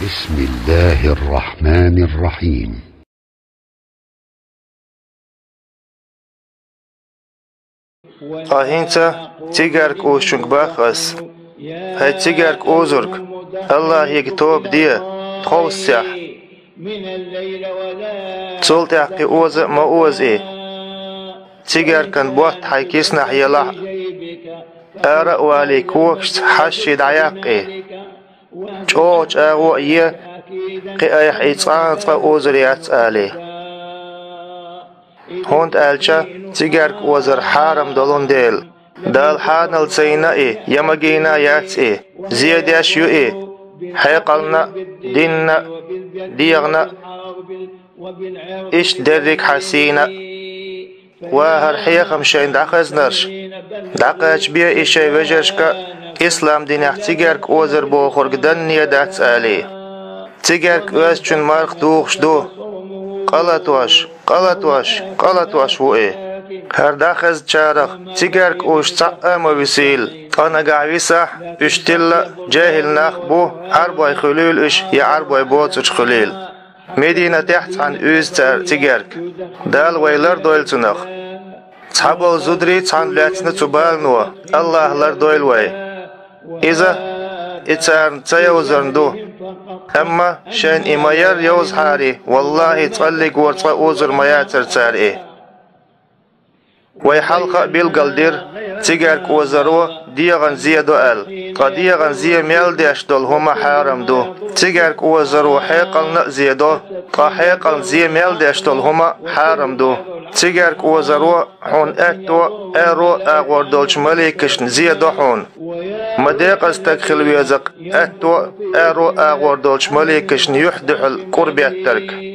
بسم الله الرحمن الرحيم. آهینتا تیگرک اوشنگ باخس هاي تيجارك أوزرك الله يكتوب ديه تخوصيح تولت يحقي أوز ما أوز إيه تيجاركن بوحت حيكيس نحيلاح أرأ والي كوكش حشي دعياق إيه جوج أغو إيه قي أيح إيطانت أوزريات آلي هوند آلشا تيجارك أوزر حارم دولون ديل دال حانل تسينا إيه يمجينا يات إيه زيادش يو إيه حيقلنا ديننا ديغنا إيش درك حسينا وهر حيقم شين دعخز نرش دعقاش بيا إيشي وجرشكا إسلام دين احتيجارك أوزر بو خورقدن نيادات آلي تيجارك أوزشن مارق دوخش دو قلتواش و إيه هر داخز چارخ تيجارك اوش تعام وبسيل انا قاعوي صح اشتلا جاهل ناخ بو عرباي خليل اش يا عرباي بوتش خليل مدينة تحت عن اوز تيجارك دال ويلر دويل تنخ صحابو زدري عن لاتنا تبال نوا الله لر دويل واي اذا اتسارن تيوزرن دو اما شان اماير يوز حاري والله تقلق ورطا اوزر مياتر تار ايه ويحلقة بالقلدر تيجارك وزرو ديغن زيادو آل قديغن زي ميل ديش دول هما حارم دو تيجارك وزرو حيقل زيادو قحيقل زي ميل ديش دول هما حارم دو تيجارك وزرو حون اتو ارو اغور دولش مليكشن زيادو حون مديق استكخل ويزق اتو ارو اغور دولش مليكشن يحدح القربية الترك